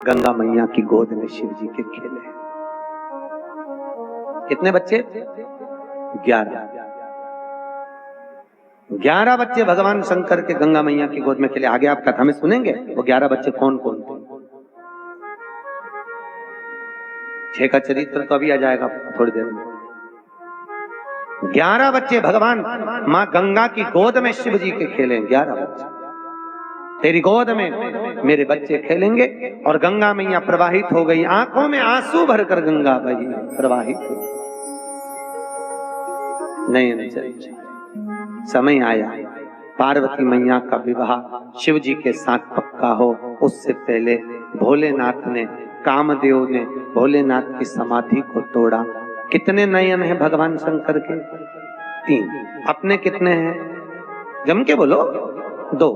गंगा मैया की गोद में शिव जी के खेले। कितने बच्चे? 11 बच्चे भगवान शंकर के गंगा मैया की गोद में खेले। आगे आप कथा में सुनेंगे वो 11 बच्चे कौन कौन थे। 6 का चरित्र तो अभी आ जाएगा थोड़ी देर में। 11 बच्चे भगवान मां गंगा की गोद में शिव जी के खेले। 11 बच्चे तेरी गोद में मेरे बच्चे खेलेंगे। और गंगा मैया प्रवाहित हो गई, आंखों में आंसू भरकर गंगा बही प्रवाहित हो। नहीं, समय आया पार्वती मैया का विवाह शिव जी के साथ पक्का हो। उससे पहले भोलेनाथ ने, कामदेव ने भोलेनाथ की समाधि को तोड़ा। कितने नयन हैं भगवान शंकर के? 3। अपने कितने हैं? जम के बोलो। 2।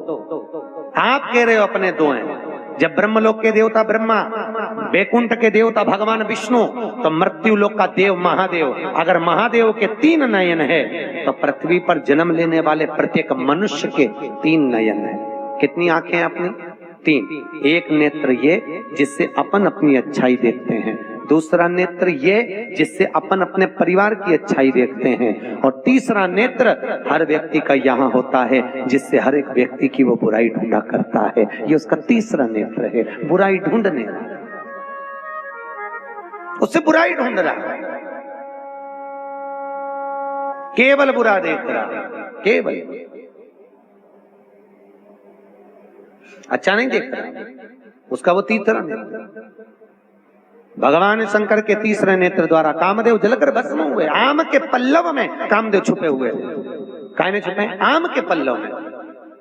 आप कह रहे हो अपने 2 हैं। जब ब्रह्मलोक के देवता ब्रह्मा, वैकुंठ के देवता भगवान विष्णु, तो मृत्यु लोक का देव महादेव, अगर महादेव के 3 नयन है तो पृथ्वी पर जन्म लेने वाले प्रत्येक मनुष्य के 3 नयन है। कितनी आंखें हैं अपनी? 3। एक नेत्र ये जिससे अपन अपनी अच्छाई देखते हैं, दूसरा नेत्र ये जिससे अपन अपने परिवार की अच्छाई देखते हैं, और तीसरा नेत्र हर व्यक्ति का यहाँ होता है जिससे हर एक व्यक्ति की वो बुराई ढूंढा करता है। ये उसका तीसरा नेत्र है, बुराई ढूंढने, उससे बुराई ढूंढ रहा है, केवल बुरा देख रहा, केवल अच्छा नहीं देख रहा। उसका वो तीसरा नेत्र। भगवान शंकर के तीसरे नेत्र द्वारा कामदेव जलकर भस्म हुए। आम के पल्लव में कामदेव छुपे हुए। काहे में छुपे? आम के पल्लव में।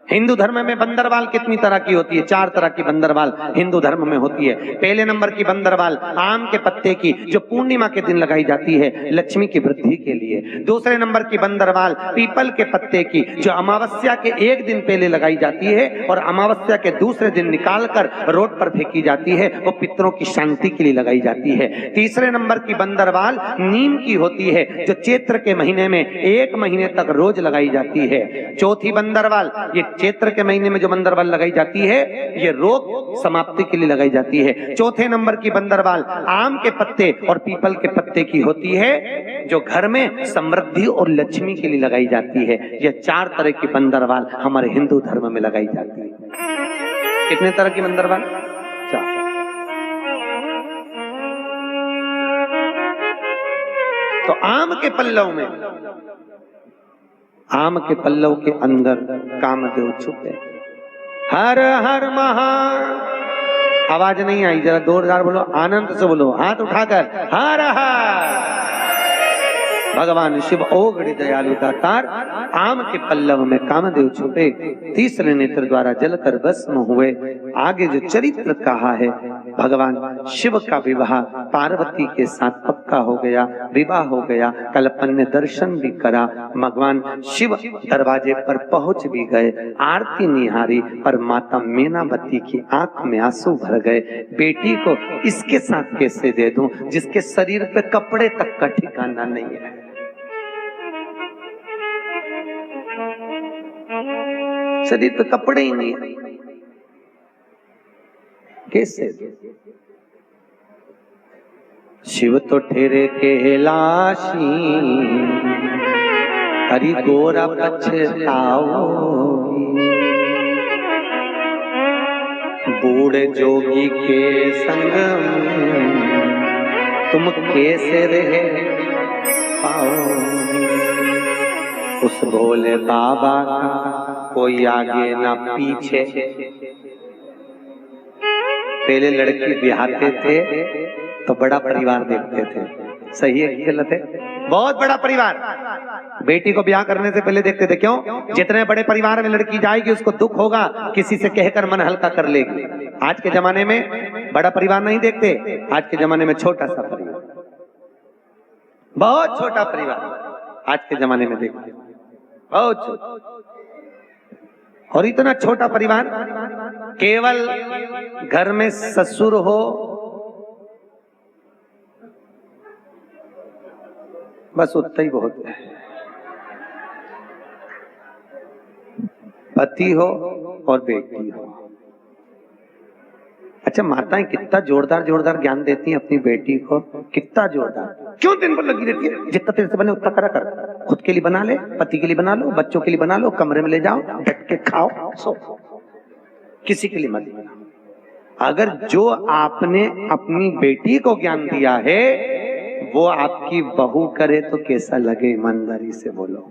हिंदू धर्म में बंदरवाल कितनी तरह की होती है? 4 तरह की बंदरवाल हिंदू धर्म में होती है। पहले नंबर की बंदरवाल आम के पत्ते की, जो पूर्णिमा के दिन लगाई जाती है लक्ष्मी की वृद्धि के लिए। दूसरे नंबर की बंदरवाल पीपल के पत्ते की, जो अमावस्या के 1 दिन पहले लगाई जाती है और अमावस्या के दूसरे दिन निकालकर रोड पर फेंकी जाती है, वो पितरों की शांति के लिए लगाई जाती है। तीसरे नंबर की बंदरवाल नीम की होती है, जो चैत्र के महीने में 1 महीने तक रोज लगाई जाती है। चौथी बंदरवाल, ये चैत्र के महीने में जो बंदरवाल लगाई जाती है, ये रोग समाप्ति के लिए लगाई जाती है। चौथे नंबर की बंदरवाल आम के पत्ते और पीपल के पत्ते की होती है, जो घर में समृद्धि और लक्ष्मी के लिए लगाई जाती है। यह 4 तरह की बंदरवाल हमारे हिंदू धर्म में लगाई जाती है। कितने तरह की बंदरवाल? 4। तो आम के पल्लव में, आम के पल्लव के अंदर कामदेव छुपे। हर हर महा, आवाज नहीं आई, जरा जोरदार बोलो, आनंद से बोलो, हाथ उठाकर हर हर। भगवान शिव ओगड़े दयालु दातार आम के पल्लव में कामदेव छुपे, तीसरे नेत्र द्वारा जलकर भस्म हुए। आगे जो चरित्र कहा है, भगवान शिव का विवाह पार्वती के साथ पक्का हो गया, विवाह हो गया। कल अपन ने दर्शन भी करा, भगवान शिव दरवाजे पर पहुंच भी गए, आरती निहारी, पर माता मीनावती की आंख में आंसू भर गए। बेटी को इसके साथ कैसे दे दूं जिसके शरीर पे कपड़े तक का ठिकाना नहीं है। शरीर पे कपड़े ही नहीं है, कैसे? शिव तो ठेरे के लाशी, हरि गोरा पछताओ, बूढ़े जोगी के संग तुम कैसे रह पाओ। उस भोले बाबा का कोई आगे ना पीछे। पहले लड़की ब्याहते थे तो बड़ा परिवार देखते थे, सही है कि गलत है? बहुत बड़ा परिवार बेटी को ब्याह करने से पहले देखते थे। क्यों? जितने बड़े परिवार में लड़की जाएगी उसको दुख होगा, किसी से कहकर मन हल्का कर लेगी। आज के जमाने में बड़ा परिवार नहीं देखते, आज के जमाने में छोटा सा परिवार, बहुत छोटा परिवार आज के जमाने में देखते, बहुत छोटा। और इतना छोटा परिवार, केवल घर में ससुर हो, बस उतना ही बहुत है। पति हो और बेटी हो, अच्छा, माताएं कितना जोरदार जोरदार ज्ञान देती हैं अपनी बेटी को, कितना जोरदार। क्यों दिन भर लगी रहती है? जितना तेरे से बने उतना करा कर। खुद के लिए बना ले, पति के लिए बना लो, बच्चों के लिए बना लो, कमरे में ले जाओ, बैठ के खाओ, सो, किसी के लिए मत बनाओ। अगर जो आपने अपनी बेटी को ज्ञान दिया है वो आपकी बहू करे तो कैसा लगे? ईमानदारी से बोलो,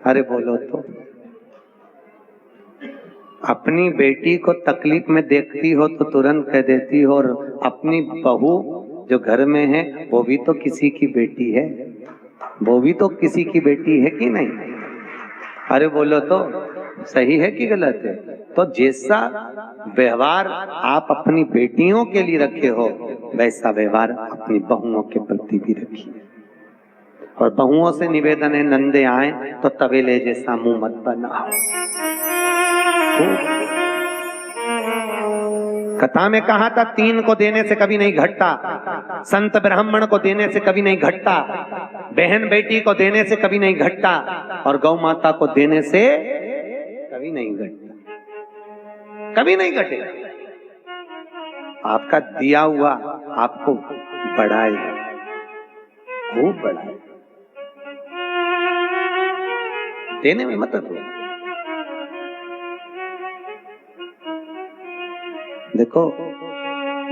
अरे बोलो तो। अपनी बेटी को तकलीफ में देखती हो तो तुरंत कह देती हो, और अपनी बहू जो घर में है वो भी तो किसी की बेटी है, वो भी तो किसी की बेटी है कि नहीं? अरे बोलो तो, सही है कि गलत है? तो जैसा व्यवहार आप अपनी बेटियों के लिए रखे हो वैसा व्यवहार अपनी बहुओं के प्रति भी रखिए। और बहुओं से निवेदन है, नंदे आए तो तवेले जैसा मुंह मत बनाओ। कथा में कहा था 3 को देने से कभी नहीं घटता, संत ब्राह्मण को देने से कभी नहीं घटता, बहन बेटी को देने से कभी नहीं घटता, और गौ माता को देने से कभी नहीं घटता, कभी नहीं घटेगा। आपका दिया हुआ आपको बढ़ाएगा, खूब बढ़ाएगा। देने में मत हो। देखो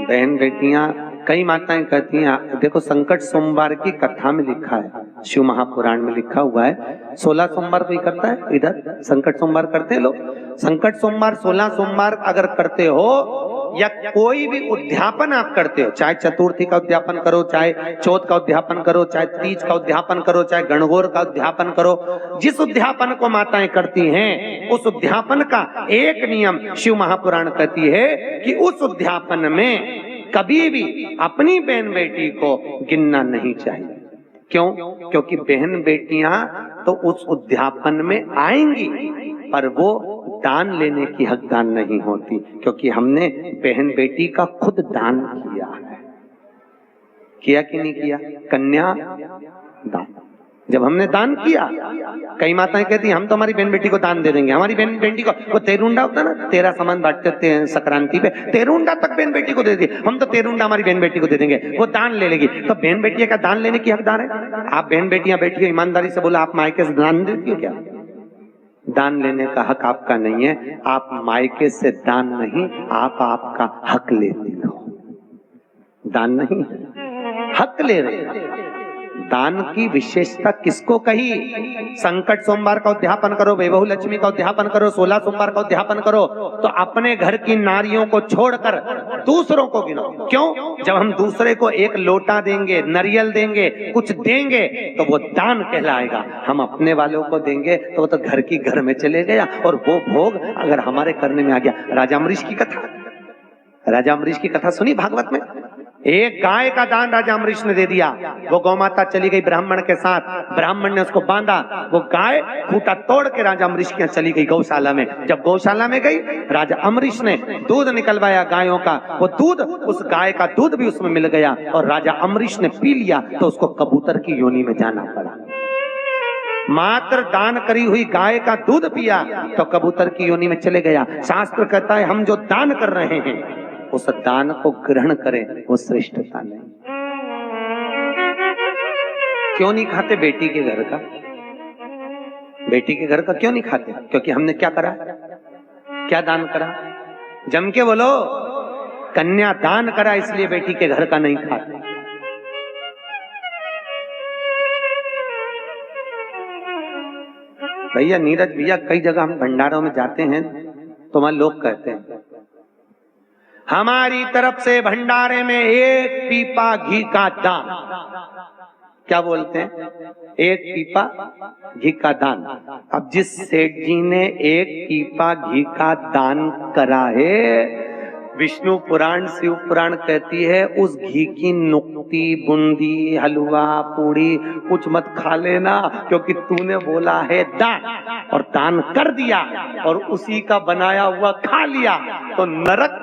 बहन बेटियां, कई माताएं कहती हैं, देखो संकट सोमवार की कथा में लिखा है, शिव महापुराण में लिखा हुआ है, 16 सोमवार कोई करता है इधर? संकट सोमवार करते हैं लोग। संकट सोमवार 16 सोमवार अगर करते हो, या कोई भी उद्यापन आप करते हो, चाहे चतुर्थी का उद्यापन करो, चाहे चौथ का उद्यापन करो, चाहे तीज का उद्यापन करो, चाहे गणगौर का उद्यापन करो, जिस उद्यापन को माताएं करती हैं उस उद्यापन का एक नियम शिव महापुराण कहती है कि उस उद्यापन में कभी भी अपनी बहन बेटी को गिनना नहीं चाहिए। क्यों? क्योंकि बहन बेटियां तो उस उद्यापन में आएंगी पर वो दान लेने की हकदार नहीं होती, क्योंकि हमने बहन बेटी का खुद दान किया है। किया कि नहीं किया? कन्या दान जब हमने दान किया, कई माताएं कहती हैं हम तो हमारी बहन बेटी को दान दे देंगे, हमारी बहन बेटी को, वो तेरुंडा होता है ना, 13 सामान बांटते हैं संक्रांति पे, तेरुंडा तक बहन बेटी को दे दिए, हम तो तेरुंडा हमारी बहन बेटी को दे देंगे, वो दान ले लेगी। तो बहन बेटियां का दान लेने की हकदार है? आप बहन बेटियां बैठी हो, ईमानदारी से बोला, आप मायके से दान देती हो क्या? दान लेने का हक आपका नहीं है। आप मायके से दान नहीं, आप आपका हक लेती हो। दान नहीं, हक ले रहे हो। दान की विशेषता किसको कही? संकट सोमवार का उद्यापन करो, वैभव लक्ष्मी का उद्यापन करो, 16 सोमवार का उद्यापन करो, तो अपने घर की नारियों को छोड़कर दूसरों को गिनो। क्यों? जब हम दूसरे को एक लोटा देंगे, नारियल देंगे, कुछ देंगे, तो वो दान कहलाएगा। हम अपने वालों को देंगे तो वो तो घर की घर में चले गया, और वो भोग अगर हमारे करने में आ गया। राजा अम्बरीश की कथा, राजा अम्बरीश की कथा सुनी भागवत में? एक गाय का दान राजा अम्बरीश ने दे दिया। वो गौ माता चली गई ब्राह्मण के साथ, ब्राह्मण ने उसको बांधा, वो गाय खूंटा तोड़ के राजा अम्बरीश के यहाँ चली गई गौशाला में। जब गौशाला में गई, राजा अम्बरीश ने दूध निकलवाया गायों का, वो दूध, उस गाय का दूध भी उसमें मिल गया, और राजा अम्बरीश ने पी लिया तो उसको कबूतर की योनि में जाना पड़ा। मात्र दान करी हुई गाय का दूध पिया तो कबूतर की योनि में चले गया। शास्त्र कहता है हम जो दान कर रहे हैं उस दान को ग्रहण करें, वो श्रेष्ठता नहीं। क्यों नहीं खाते बेटी के घर का? बेटी के घर का क्यों नहीं खाते? क्योंकि हमने क्या करा? क्या दान करा? जम के बोलो, कन्या दान करा, इसलिए बेटी के घर का नहीं खाते। भैया नीरज भैया, कई जगह हम भंडारों में जाते हैं तो वहां लोग कहते हैं हमारी तरफ से भंडारे में 1 पीपा घी का दान। क्या बोलते हैं? 1 पीपा घी का दान। अब जिस सेठ जी ने 1 पीपा घी का दान करा है, विष्णु पुराण शिव पुराण कहती है उस घी की नुक्ती, बूंदी, हलवा, पूड़ी कुछ मत खा लेना, क्योंकि तूने बोला है दान, और दान कर दिया और उसी का बनाया हुआ खा लिया तो नरक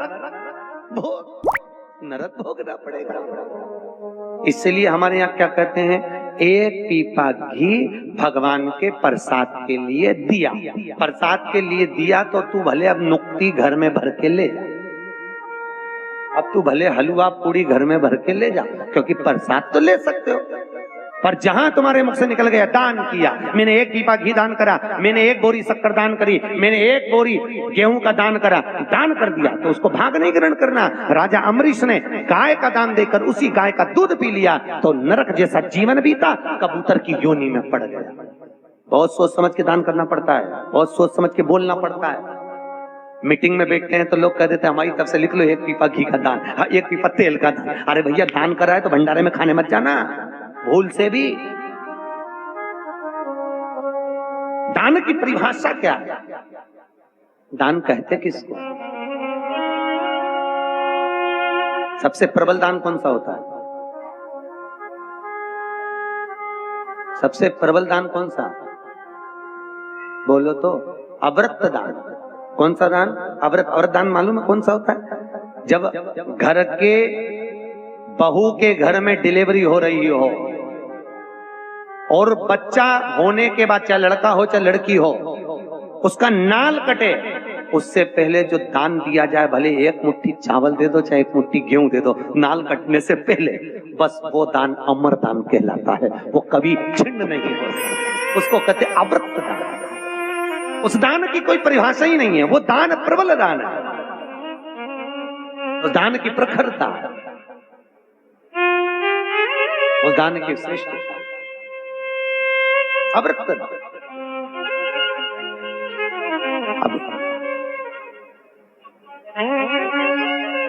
भोगना पड़ेगा। इसलिए हमारे यहाँ क्या कहते हैं, 1 पीपा घी भगवान के प्रसाद के लिए दिया। प्रसाद के लिए दिया तो तू भले अब नुक्ती घर में भर के ले जा, अब तू भले हलवा पूड़ी घर में भर के ले जा, क्योंकि प्रसाद तो ले सकते हो, पर जहां तुम्हारे मुख से निकल गया दान किया, मैंने 1 पीपा घी दान करा, मैंने 1 बोरी शक्कर दान करी, मैंने 1 बोरी गेहूं का दान करा, दान कर दिया, तो उसको भाग नहीं ग्रहण करना। राजा अम्बरीश ने गाय का दान देकर उसी गाय का दूध पी लिया तो नरक जैसा जीवन बीता, कबूतर की योनि में पड़ गया। बहुत सोच समझ के दान करना पड़ता है, बहुत सोच समझ के बोलना पड़ता है। मीटिंग में बैठते हैं तो लोग कह देते हैं हमारी तरफ से लिख लो 1 पीपा घी का दान, 1 पीपा तेल का दान। अरे भैया दान करा है तो भंडारे में खाने मत जाना भूल से भी। दान की परिभाषा क्या है? दान कहते किसको? सबसे प्रबल दान कौन सा होता है? सबसे प्रबल दान कौन सा? बोलो तो। अव्रत दान। कौन सा दान? अव्रत दान मालूम है कौन सा होता है? जब घर के बहू के घर में डिलीवरी हो रही हो और बच्चा होने के बाद, चाहे लड़का हो चाहे लड़की हो, उसका नाल कटे, उससे पहले जो दान दिया जाए, भले 1 मुट्ठी चावल दे दो चाहे 1 मुट्ठी गेहूं दे दो, नाल कटने से पहले, बस वो दान अमर दान कहलाता है, वो कभी छिन्न नहीं हो सकता, उसको कहते अव्रत दान। उस दान की कोई परिभाषा ही नहीं है, वो दान प्रबल दान है, उस दान की प्रखरता, उस दान की श्रेष्ठता अव्रत। अब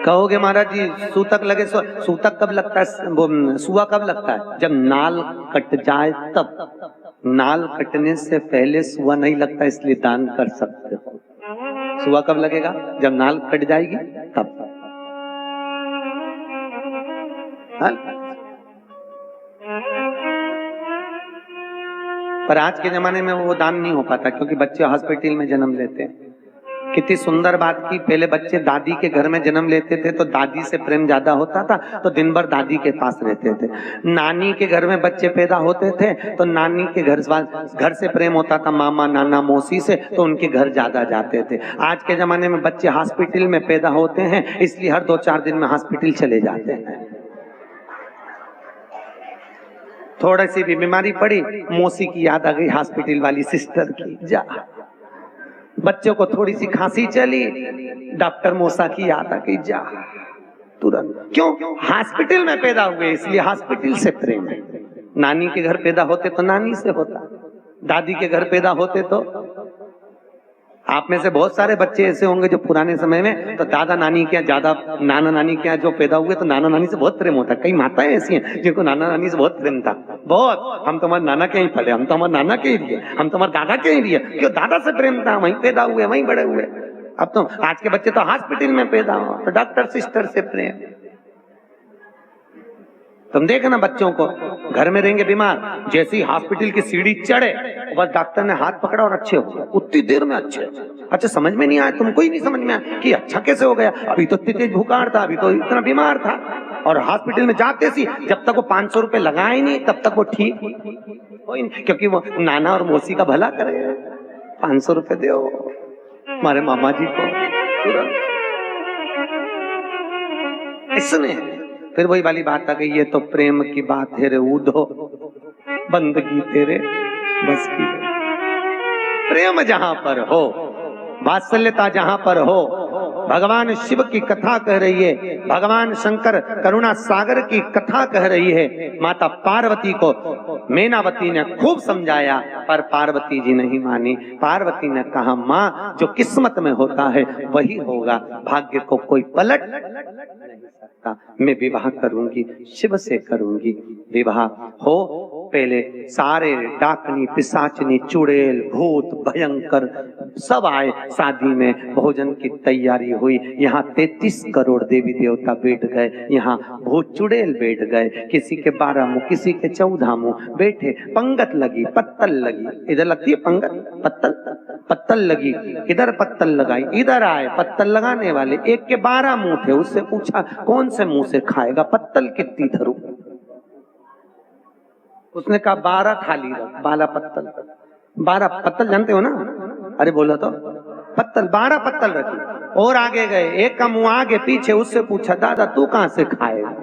कहोगे महाराज जी सूतक लगे, सूतक कब लगता है, सुआ कब लगता है? जब नाल कट जाए तब। नाल कटने से पहले सुआ नहीं लगता, इसलिए दान कर सकते हो। सुआ कब लगेगा? जब नाल कट जाएगी तब। पर आज के जमाने में वो दान नहीं हो पाता, क्योंकि बच्चे हॉस्पिटल में जन्म लेते हैं। कितनी सुंदर बात की, पहले बच्चे दादी के घर में जन्म लेते थे तो दादी से प्रेम ज्यादा होता था, तो दिन भर दादी के पास रहते थे। नानी के घर में बच्चे पैदा होते थे तो नानी के घर से प्रेम होता था, मामा नाना मौसी से, तो उनके घर ज्यादा जाते थे। आज के जमाने में बच्चे हॉस्पिटल में पैदा होते हैं, इसलिए हर 2-4 दिन में हॉस्पिटल चले जाते हैं। थोड़ी सी भी बीमारी पड़ी, मौसी की याद आ गई, हॉस्पिटल वाली सिस्टर की, जा। बच्चों को थोड़ी सी खांसी चली, डॉक्टर मौसा की याद आ गई, जा तुरंत। क्यों? हॉस्पिटल में पैदा हुए, इसलिए हॉस्पिटल से प्रेम है। नानी के घर पैदा होते तो नानी से होता, दादी के घर पैदा होते तो। आप में से बहुत सारे बच्चे ऐसे होंगे जो पुराने समय में तो दादा नानी के यहाँ ज्यादा, नाना नानी के यहाँ जो पैदा हुए तो नाना नानी से बहुत प्रेम होता है। कई माताएं ऐसी हैं जिनको नाना नानी से बहुत प्रेम था, बहुत। हम तो हमारे नाना के ही पले, हम तो हमारे नाना के ही लिए, हम तो हमारे दादा के ही लिए। क्यों? दादा से प्रेम था, वहीं पैदा हुए, वहीं बड़े हुए। अब तो आज के बच्चे तो हॉस्पिटल में पैदा हो तो डॉक्टर सिस्टर से प्रेम। तुम देखना बच्चों को, घर में रहेंगे बीमार, जैसे ही हॉस्पिटल की सीढ़ी चढ़े बस डॉक्टर ने हाथ पकड़ा और अच्छे हो गए, उतनी देर में अच्छे। अच्छा समझ में नहीं आया, तुमको ही नहीं समझ में आया कि अच्छा कैसे हो गया? अभी तो इतनी तेज बुखार था, अभी तो इतना बीमार था। और हॉस्पिटल में जाते सी जब तक वो 500 रुपए लगाए नहीं तब तक वो ठीक हो ही नहीं, क्योंकि वो नाना और मौसी का भला करे। 500 रुपए दो हमारे मामा जी को तुरंत। इसने फिर वही वाली बात आ गई, ये तो प्रेम की बात है रे ऊधो, बंदगी तेरे बस की। प्रेम जहां पर हो, वात्सल्यता जहां पर हो, भगवान शिव की कथा कह रही है, भगवान शंकर करुणा सागर की कथा कह रही है। माता पार्वती को मैनावती ने खूब समझाया पर पार्वती जी नहीं मानी। पार्वती ने कहा माँ जो किस्मत में होता है वही होगा, भाग्य को कोई पलट नहीं सकता। मैं विवाह करूंगी, शिव से करूंगी विवाह। हो पहले सारे डाकनी पिशाचनी चुड़ैल भूत भयंकर सब आए, शादी में भोजन की तैयारी हुई। यहाँ 33 करोड़ देवी देवता बैठ गए, यहाँ भूत चुड़ैल बैठ गए, किसी के 12 मुंह किसी के 14 मुंह बैठे। पंगत लगी, पत्तल लगी, इधर लगती है पंगत, पत्तल लगी, इधर पत्तल लगाई, इधर आए पत्तल लगाने वाले, एक के 12 मुंह थे। उससे पूछा कौन से मुंह से खाएगा, पत्तल कितनी धरूं? उसने कहा 12 थाली रख, 12 पत्तल। 12 पत्तल जानते हो ना? अरे बोलो तो, पत्तल 12 पत्तल रखी। और आगे गए, एक का मुंह आगे पीछे, उससे पूछा दादा तू कहां से खाएगा?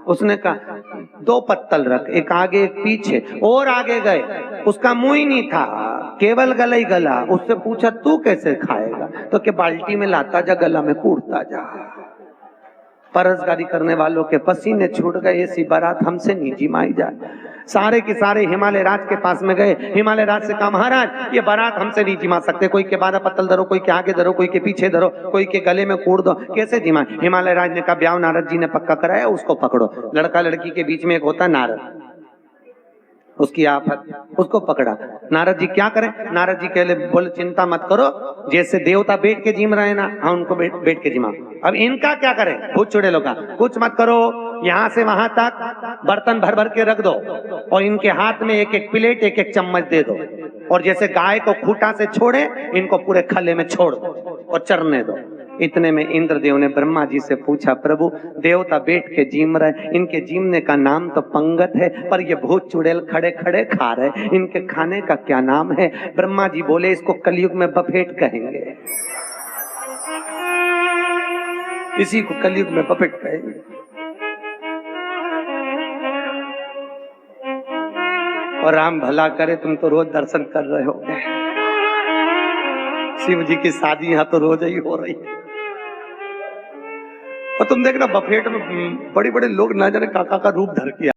उसने कहा 2 पत्तल रख, एक आगे एक पीछे। और आगे गए, उसका मुंह ही नहीं था, केवल गला ही गला। उससे पूछा तू कैसे खाएगा? तो के बाल्टी में लाता जा, गला में कूटता जा। परसगारी करने वालों के पसीने छूट गए, ऐसी बारात हमसे नहीं जिमाई जाए। सारे के सारे हिमालय राज के पास में गए। हिमालय राज से कहा महाराज ये बारात हमसे नहीं जिमा सकते, कोई के 12 पत्तल धरो, कोई के आगे धरो, कोई के पीछे धरो, कोई के गले में कूट दो, कैसे जिमाए? हिमालय राज ने कहा ब्याह नारद जी ने पक्का कराया, उसको पकड़ो। लड़का लड़की के बीच में एक होता नारद, उसकी आफत, उसको पकड़ा। नारद जी क्या करें? नारद जी कहले बोले चिंता मत करो, जैसे देवता बैठ के जिम रहे ना, हाँ उनको बैठ के जिमा। अब इनका क्या करें? भूत चुड़ैलों का कुछ मत करो, यहाँ से वहां तक बर्तन भर भर के रख दो और इनके हाथ में एक एक प्लेट एक एक चम्मच दे दो, और जैसे गाय को खूंटा से छोड़े इनको पूरे खले में छोड़ दो और चरने दो। इतने में इंद्रदेव ने ब्रह्मा जी से पूछा प्रभु देवता बैठ के जिम रहे, इनके जिमने का नाम तो पंगत है, पर ये भूत चुड़ैल खड़े खड़े खा रहे, इनके खाने का क्या नाम है? ब्रह्मा जी बोले इसको कलयुग में बफेट कहेंगे, इसी को कलयुग में बफेट कहेंगे। और राम भला करे तुम तो रोज दर्शन कर रहे हो, शिव जी की शादी यहाँ तो रोज ही हो रही है, और तुम देखना बफेट में बड़े बड़े लोग ना जाने काका का रूप धर के